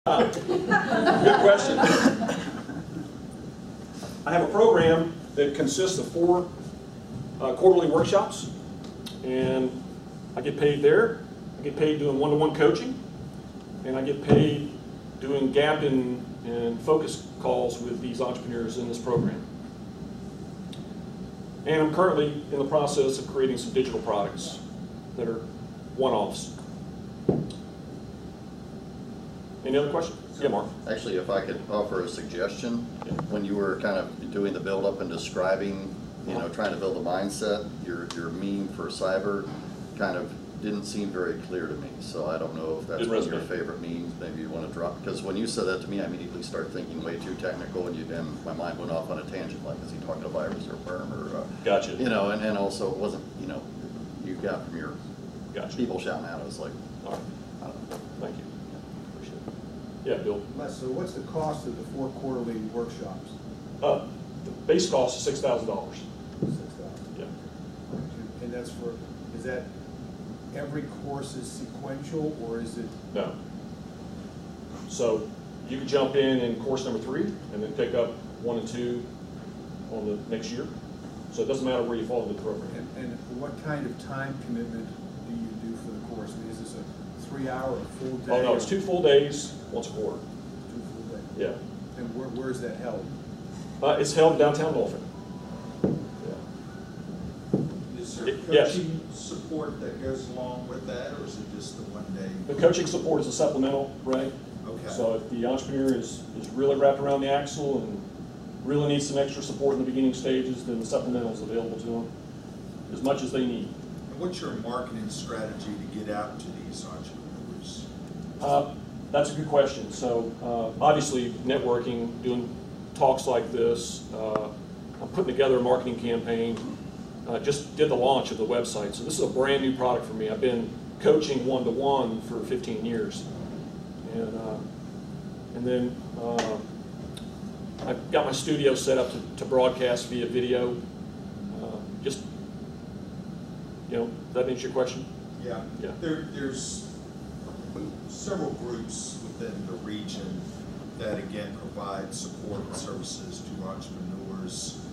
Good question. I have a program that consists of 4 quarterly workshops, and I get paid there. I get paid doing one-to-one coaching, and I get paid doing gap and focus calls with these entrepreneurs in this program. And I'm currently in the process of creating some digital products that are one-offs. Any other questions? Yeah, Mark. Actually, if I could offer a suggestion, Yeah. when you were kind of doing the build-up and describing, you know, trying to build a mindset, your meme for cyber kind of didn't seem very clear to me. So I don't know if that's one of your favorite memes. Maybe you want to drop, because when you said that to me, I immediately started thinking way too technical, and my mind went off on a tangent. Like, is he talking about virus or perm or? Gotcha. You know, and also it wasn't, you know, you got from your people shouting out. It was like, all right. I don't know. Thank you. Appreciate it. Yeah, Bill. Les, so what's the cost of the 4 quarterly workshops? The base cost is $6,000. $6,000. Yeah. And that's for, is that every course is sequential, or is it? No. So you can jump in course number 3 and then pick up 1 and 2 on the next year. So it doesn't matter where you fall into the program. And what kind of time commitment do you do for the course? I mean, is this a 3-hour, a full day? Oh no, it's 2 full days, once a quarter. 2 full days. Yeah. And where is that held? It's held in downtown Norfolk. Is there coaching support that goes along with that, or is it just the 1 day? The coaching support is a supplemental, right? Okay. So if the entrepreneur is really wrapped around the axle and really needs some extra support in the beginning stages, then the supplemental is available to them as much as they need. And what's your marketing strategy to get out to these entrepreneurs? That's a good question. So obviously networking, doing talks like this, I'm putting together a marketing campaign. Just did the launch of the website. So this is a brand new product for me. I've been coaching one-to-one for 15 years. And then I've got my studio set up to broadcast via video. Just, you know, that answer your question? Yeah. Yeah. There's several groups within the region that, again, provide support and services to entrepreneurs.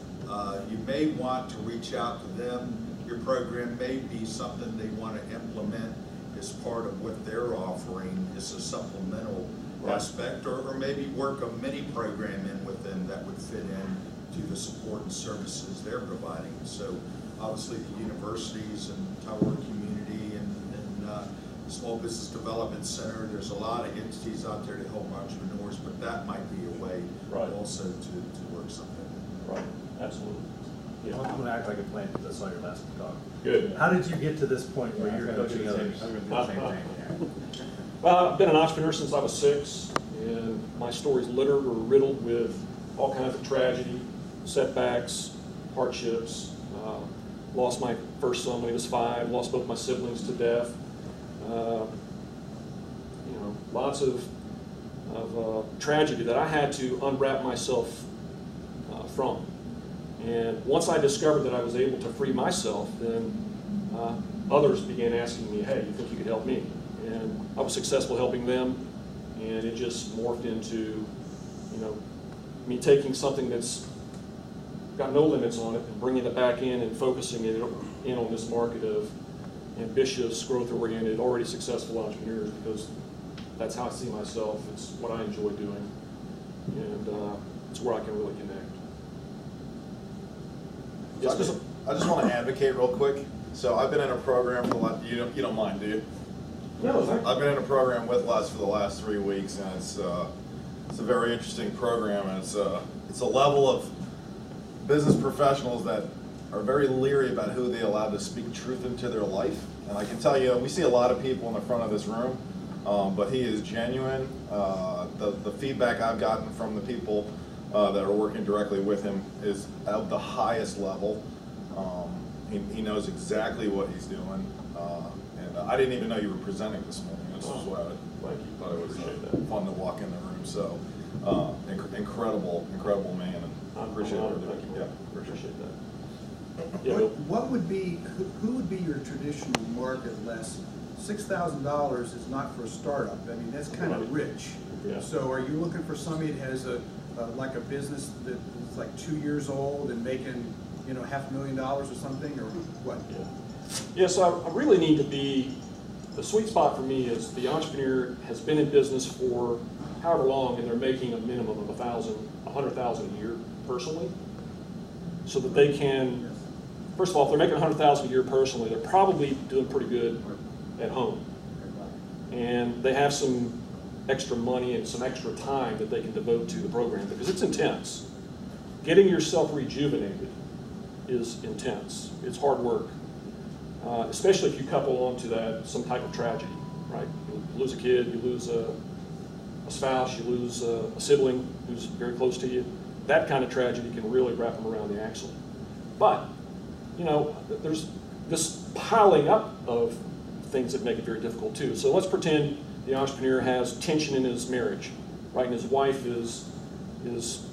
You may want to reach out to them. Your program may be something they want to implement as part of what they're offering as a supplemental aspect, or maybe work a mini program in with them that would fit in to the support and services they're providing. So obviously the universities and Tower community and Small Business Development Center, there's a lot of entities out there to help entrepreneurs, but that might be a way also to work something. Right, absolutely. Yeah. I'm going to act like a plant because I saw your last talk. Good. How did you get to this point where you're coaching others? Well, I've been an entrepreneur since I was 6, and my story's littered or riddled with all kinds of tragedy, setbacks, hardships. Lost my first son when he was 5, lost both my siblings to death. You know, lots of tragedy that I had to unwrap myself from. And once I discovered that I was able to free myself, then others began asking me, hey, you think you could help me? And I was successful helping them, and it just morphed into, you know, me taking something that's got no limits on it and bringing it back in and focusing it in on this market of ambitious, growth-oriented, already successful entrepreneurs, because that's how I see myself. It's what I enjoy doing, and it's where I can really connect. So I just want to advocate real quick. So I've been in a program for the last, you don't mind, do you? No, thank you. I've been in a program with Les for the last 3 weeks, and it's a very interesting program, and it's a level of business professionals that are very leery about who they allow to speak truth into their life. And I can tell you, we see a lot of people in the front of this room, but he is genuine. The feedback I've gotten from the people that are working directly with him is at the highest level. He knows exactly what he's doing, and I didn't even know you were presenting this morning. This is why I thought it was fun to walk in the room. So incredible man, and I appreciate it. Yeah, appreciate that. Yeah, What would be, who would be your traditional market, Les? $6,000 is not for a startup. I mean, that's kind of rich. Yeah. So are you looking for somebody that has like a business that's like 2 years old and making, you know, $500,000 or something, or what? Yeah, so I really need to be, the sweet spot for me is the entrepreneur has been in business for however long, and they're making a minimum of $100,000 a year personally, so that they can, first of all, if they're making $100,000 a year personally, they're probably doing pretty good at home. And they have some extra money and some extra time that they can devote to the program, because it's intense. Getting yourself rejuvenated is intense. It's hard work, especially if you couple onto that some type of tragedy, right? You lose a kid, you lose a spouse, you lose a sibling who's very close to you. That kind of tragedy can really wrap them around the axle. But, you know, there's this piling up of things that make it very difficult too. So let's pretend the entrepreneur has tension in his marriage, right? And his wife is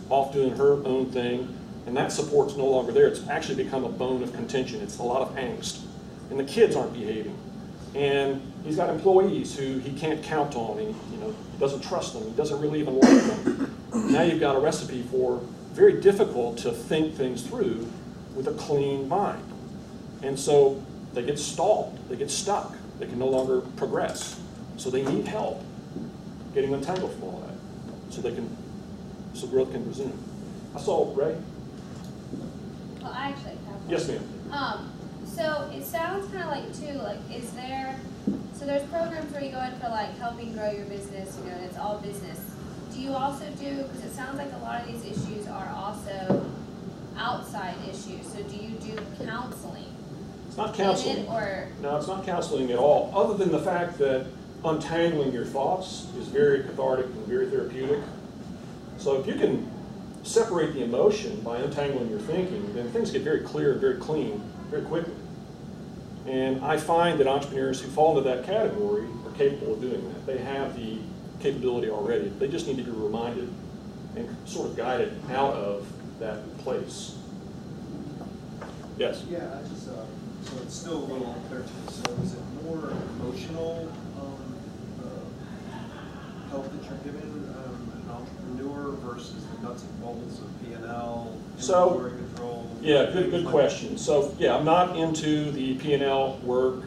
off doing her own thing, and that support's no longer there. It's actually become a bone of contention. It's a lot of angst. And the kids aren't behaving. And he's got employees who he can't count on, and you know, he doesn't trust them, he doesn't really even like them. Now you've got a recipe for very difficult to think things through with a clean mind. And so they get stalled, they get stuck, they can no longer progress. So they need help getting untangled from all that, so growth can resume. I saw Ray. Well, I actually have one. Yes, ma'am. So it sounds kind of like too, like, so there's programs where you go in for like helping grow your business, you know, and it's all business. Do you also do, because it sounds like a lot of these issues are also outside issues, so do you do counseling? It's not counseling. Or? No, it's not counseling at all, other than the fact that untangling your thoughts is very cathartic and very therapeutic. So if you can separate the emotion by untangling your thinking, then things get very clear and very clean very quickly. And I find that entrepreneurs who fall into that category are capable of doing that. They have the capability already. They just need to be reminded and sort of guided out of that place. Yes? Yeah, I just, so it's still a little unclear to me. So is it more emotional help that you're giving an entrepreneur versus the nuts and bolts of P&L, inventory control? Yeah, good question. So yeah, I'm not into the P&L work.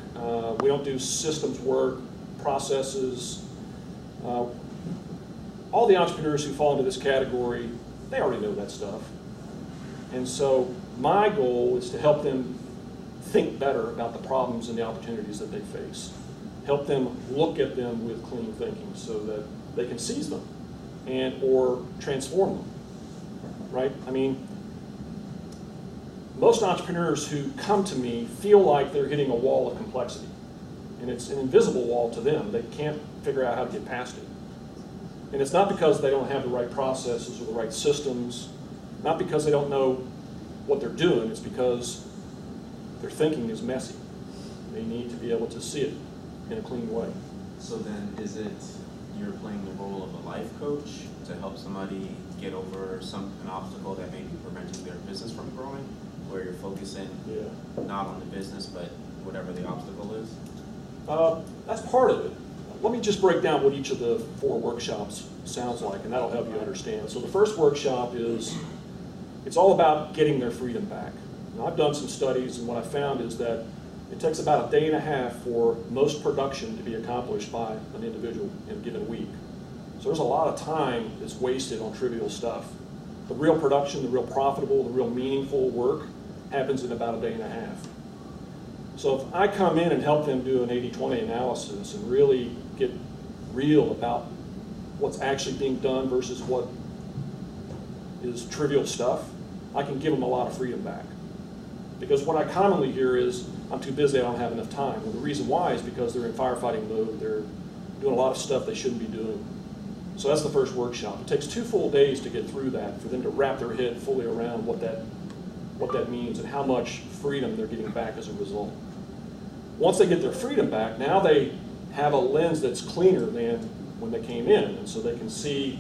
We don't do systems work, processes. All the entrepreneurs who fall into this category, they already know that stuff. And so my goal is to help them think better about the problems and the opportunities that they face. Help them look at them with clean thinking so that they can seize them and or transform them, right? I mean, most entrepreneurs who come to me feel like they're hitting a wall of complexity, and it's an invisible wall to them. They can't figure out how to get past it. And it's not because they don't have the right processes or the right systems, not because they don't know what they're doing, it's because their thinking is messy. They need to be able to see it in a clean way. So then is it you're playing the role of a life coach to help somebody get over an obstacle that may be preventing their business from growing, where you're focusing not on the business but whatever the obstacle is? That's part of it. Let me just break down what each of the 4 workshops sounds like, and that'll help you understand. So the first workshop it's all about getting their freedom back. Now, I've done some studies, and what I found is that it takes about a day and a half for most production to be accomplished by an individual in a given week. So there's a lot of time that's wasted on trivial stuff. The real production, the real profitable, the real meaningful work happens in about a day and a half. So if I come in and help them do an 80-20 analysis and really get real about what's actually being done versus what is trivial stuff, I can give them a lot of freedom back. Because what I commonly hear is, I'm too busy, I don't have enough time. Well, the reason why is because they're in firefighting mode, they're doing a lot of stuff they shouldn't be doing. So that's the first workshop. It takes 2 full days to get through that, for them to wrap their head fully around what that means and how much freedom they're getting back as a result. Once they get their freedom back, now they have a lens that's cleaner than when they came in, and so they can see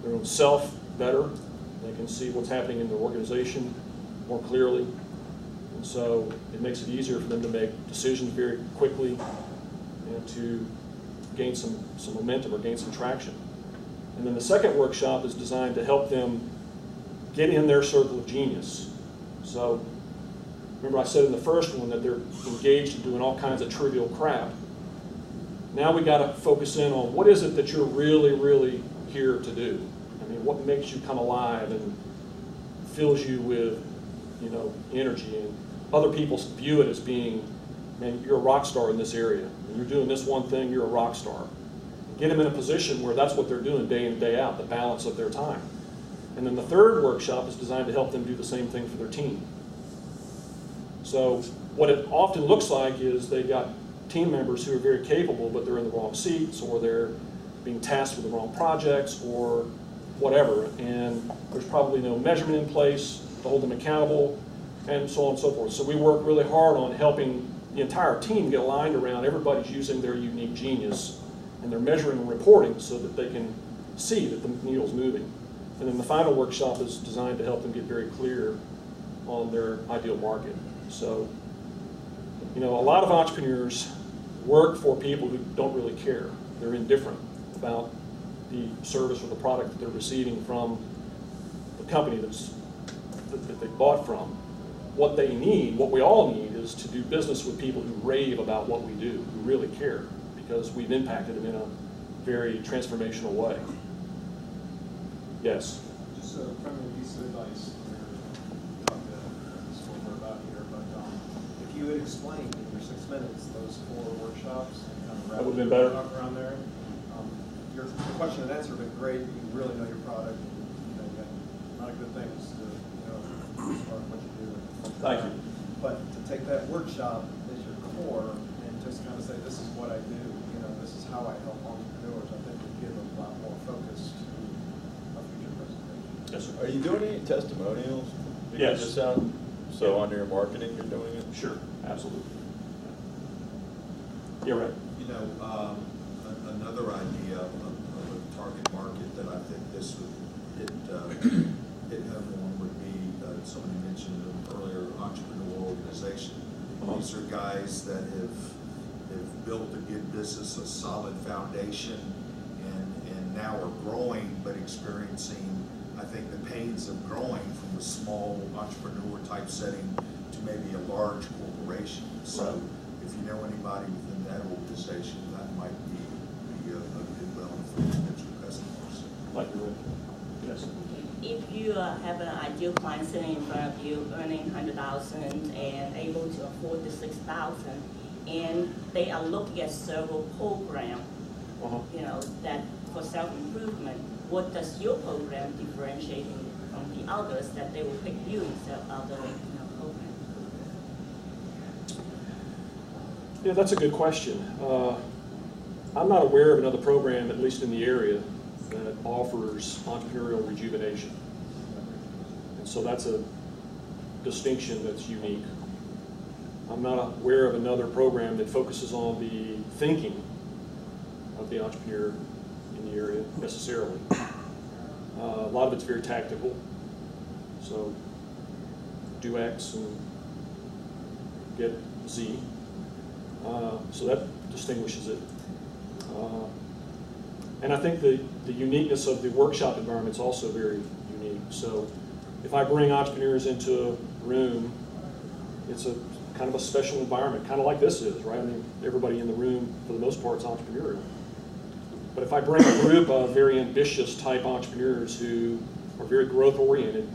their own self better, they can see what's happening in their organization more clearly, and so it makes it easier for them to make decisions very quickly and to gain some momentum or gain some traction. And then the second workshop is designed to help them get in their circle of genius. So remember I said in the first one that they're engaged in doing all kinds of trivial crap. Now we got to focus in on what is it that you're really, really here to do. I mean, what makes you come alive and fills you with, you know, energy. And other people view it as being, man, you're a rock star in this area. When you're doing this one thing, you're a rock star. Get them in a position where that's what they're doing day in and day out, the balance of their time. And then the third workshop is designed to help them do the same thing for their team. So what it often looks like is they've got team members who are very capable, but they're in the wrong seats, or they're being tasked with the wrong projects, or whatever. And there's probably no measurement in place to hold them accountable, and so on and so forth. So we work really hard on helping the entire team get aligned around everybody's using their unique genius, and they're measuring and reporting so that they can see that the needle's moving. And then the final workshop is designed to help them get very clear on their ideal market. So, you know, a lot of entrepreneurs work for people who don't really care. They're indifferent about the service or the product that they're receiving from the company that they bought from. What they need, what we all need, is to do business with people who rave about what we do, who really care, because we've impacted them in a very transformational way. Yes? Just a friendly piece of advice we're talking about here, but if you would explain in your 6 minutes those 4 workshops and kind of That would have been better. around there. Your question and answer have been great. You really know your product. And, you know, you got a lot of good things to, you know, start what you do. Thank you. But to take that workshop as your core and just kind of say, this is what I do, you know, this is how I help entrepreneurs, I think would give a lot more focus to a future presentation. Yes, sir. Are you doing any testimonials? Yes. So under your marketing, you're doing it? Sure, absolutely. You're right. You know, another idea of a target market that I think this would hit home on would be, somebody mentioned earlier, entrepreneurial organization. These are guys that have built a good business, a solid foundation, and now are growing, but experiencing, I think, the pains of growing from a small entrepreneur type setting to maybe a large corporation. So if you know anybody within that organization, that might be a good well for potential customers. Like you would. Yes. If you have an ideal client sitting in front of you, earning $100,000 and able to afford the $6,000, and they are looking at several programs, you know, that for self-improvement, what does your program differentiate from the others that they will pick you instead of other programs? Yeah, that's a good question. I'm not aware of another program, at least in the area, that offers entrepreneurial rejuvenation. And so that's a distinction that's unique. I'm not aware of another program that focuses on the thinking of the entrepreneur in the area necessarily. A lot of it's very tactical. So do X and get Z. So that distinguishes it. And I think the uniqueness of the workshop environment is also very unique. So if I bring entrepreneurs into a room, it's a kind of a special environment, kind of like this is, right? I mean, everybody in the room, for the most part, is entrepreneurial. But if I bring a group of very ambitious type entrepreneurs who are very growth oriented,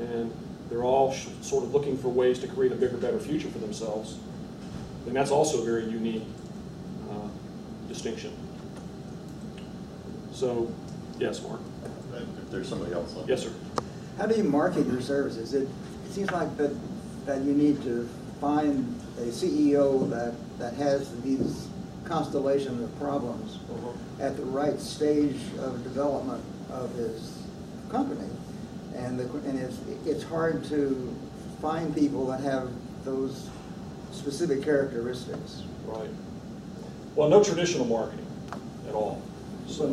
and they're all sort of looking for ways to create a bigger, better future for themselves, then that's also a very unique distinction. So, yes, Mark. If there's somebody else on. Yes, sir. How do you market your services? It seems like that you need to find a CEO that has these constellation of problems at the right stage of development of his company, and it's hard to find people that have those specific characteristics. Right. Well, no traditional marketing at all. So,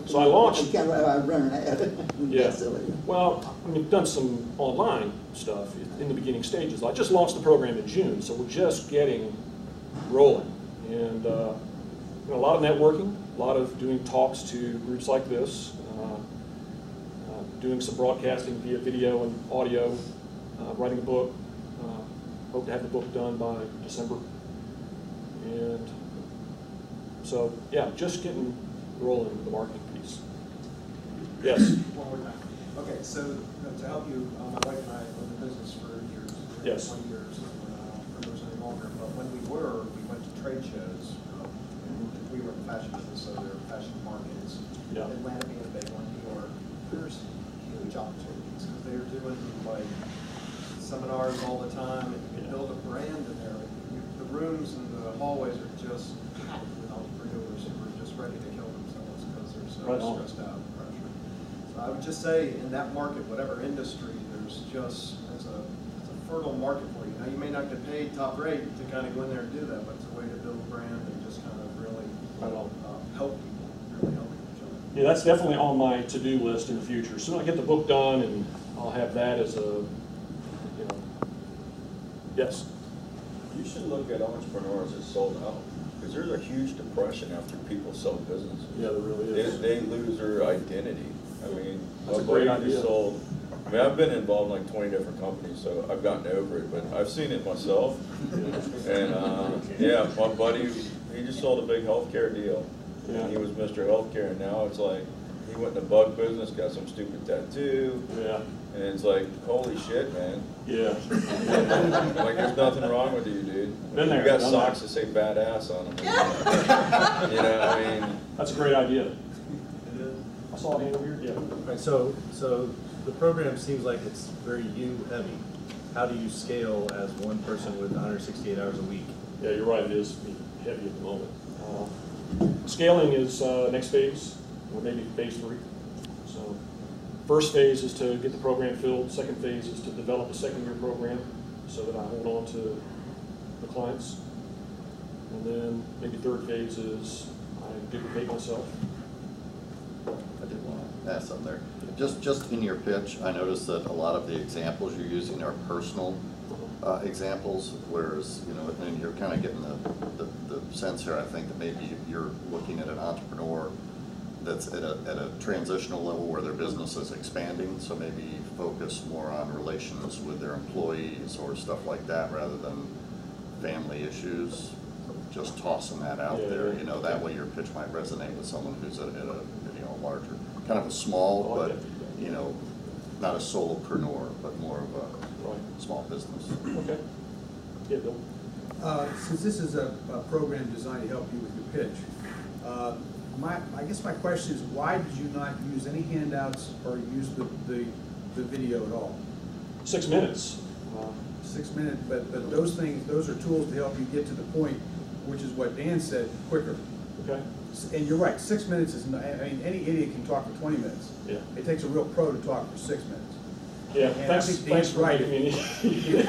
so I launched. You can't run an ad. Yeah. Well, I mean, we've done some online stuff in the beginning stages. I just launched the program in June, so we're just getting rolling, and a lot of networking, a lot of doing talks to groups like this, doing some broadcasting via video and audio, writing a book. Hope to have the book done by December. And so, yeah, just getting rolling with the marketing piece. Yes? One more time. Okay, so to help you, my wife and I owned the business for years. Yes. 20 years, pretty much any longer. But when we went to trade shows. We were in the fashion business, so there were fashion markets. Yeah. Atlanta being a big one, New York. There's huge opportunities because they're doing like seminars all the time, and you can build a brand in there. The rooms and the hallways are just packed with entrepreneurs who are just ready to kill themselves because they're so stressed out and pressured. So I would just say in that market, whatever industry, there's a fertile market for you. Now you may not get paid top rate to kind of go in there and do that, but it's a way to build a brand and just kind of really help people, really help each other. Yeah, that's definitely on my to-do list in the future. Soon I get the book done, and I'll have that as a, yes. You should look at entrepreneurs that sold out, because there's a huge depression after people sell businesses. Yeah, there really is. They lose their identity. I mean, that's a great idea. I mean, I've been involved in like 20 different companies, so I've gotten over it, but I've seen it myself. And yeah, my buddy, he just sold a big healthcare deal. Yeah. And he was Mr. Healthcare, and now it's like, he went in the bug business, got some stupid tattoo. Yeah. And it's like, holy shit, man. Yeah. Like, there's nothing wrong with you, dude. Been there, You got done socks that. that say badass on them. You know, I mean. That's a great idea. I saw a hand over here. Yeah. Right, so the program seems like it's very you heavy. How do you scale as one person with 168 hours a week? Yeah, you're right. It is heavy at the moment. Scaling is next phase, or maybe phase 3. So, first phase is to get the program filled. Second phase is to develop a second-year program so that I hold on to the clients. And then maybe third phase is I duplicate myself. I did want to add something there. Just in your pitch, I noticed that a lot of the examples you're using are personal examples, whereas, and you're kind of getting the sense here, I think, that maybe you're looking at an entrepreneur that's at a transitional level where their business is expanding, so maybe focus more on relations with their employees or stuff like that rather than family issues. Just tossing that out there, that way your pitch might resonate with someone who's at a larger, kind of a small, but not a solopreneur, but more of a small business. Okay. Yeah, Bill. Since this is a program designed to help you with your pitch, I guess my question is, why did you not use any handouts or use the video at all? 6 minutes. 6 minutes, but those are tools to help you get to the point, which is what Dan said, quicker. Okay. And you're right, 6 minutes is not, any idiot can talk for 20 minutes. Yeah. It takes a real pro to talk for 6 minutes. Yeah, and thanks for right. giving me. You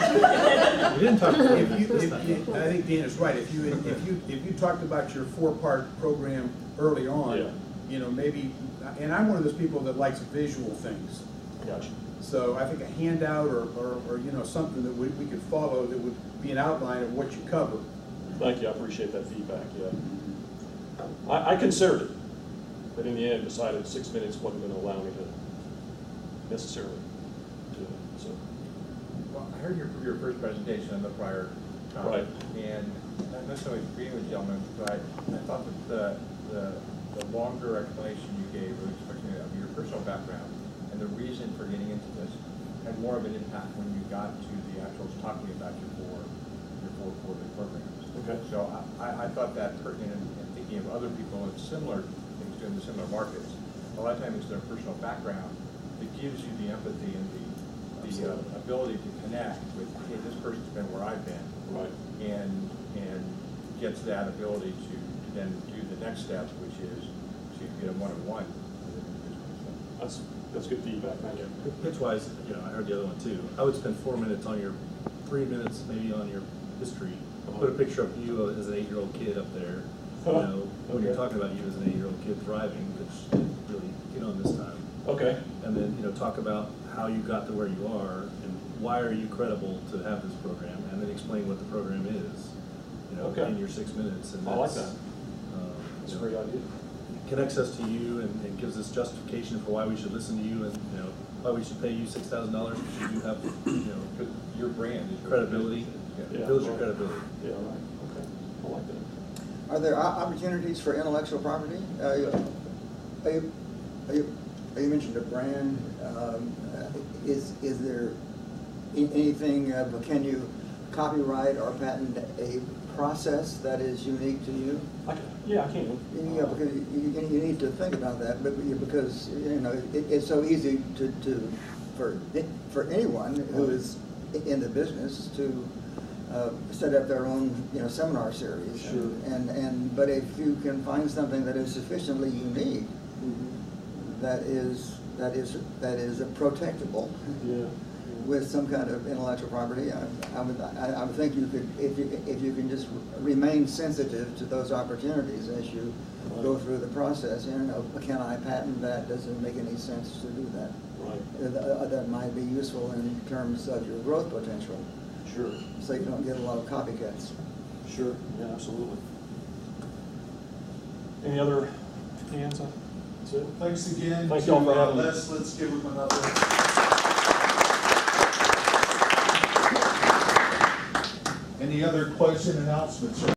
didn't talk about it. I think Dan is right. If you talked about your 4-part program early on, maybe, and I'm one of those people that likes visual things. Gotcha. So I think a handout or something that we could follow that would be an outline of what you cover. Thank you. I appreciate that feedback. Yeah. I considered it, but in the end decided 6 minutes wasn't going to allow me to necessarily do it. So. Well, I heard your first presentation in the prior comment, and not necessarily agreeing with gentlemen, but I thought that the longer explanation you gave of your personal background and the reason for getting into this had more of an impact when you got to the actual talking about your four quarterly programs. Okay. So I thought that pertinent in thinking of other people in similar things doing the similar markets. A lot of times it's their personal background that gives you the empathy and the ability to connect with, hey, this person's been where I've been, right, and gets that ability to then do the next steps, which is to get a one-on-one. That's good feedback. Thank you. Pitch-wise, I heard the other one too. I would spend 4 minutes on your 3 minutes maybe on your history. Put a picture of you as an 8-year-old kid up there. When you're talking about you as an 8-year-old kid driving, which didn't really get on this time. Okay. And then talk about how you got to where you are and why are you credible to have this program, and then explain what the program is. In your 6 minutes. And I like that. That's a great idea. connects us to you and gives us justification for why we should listen to you and, you know, why we should pay you $6,000 because you do have, you know, Your brand. credibility. Yeah, It builds your right. credibility. Yeah, right, okay, I like that. Are there opportunities for intellectual property? You mentioned a brand. Is there anything, can you copyright or patent a process that is unique to you? Yeah, I can. Yeah, because you need to think about that, but because, you know, it's so easy for anyone who is in the business to set up their own, you know, seminar series. Sure. But if you can find something that is sufficiently unique, that is protectable. Yeah. With some kind of intellectual property, I would think you could, if you can just remain sensitive to those opportunities as you go through the process. You know, can I patent that? Does it make any sense to do that? Right. That might be useful in terms of your growth potential. Sure. So you don't get a lot of copycats. Sure, yeah, absolutely. Any other hands up? That's it? Thanks again Thank to y'all for having me. let's give them another. Any other closing announcements?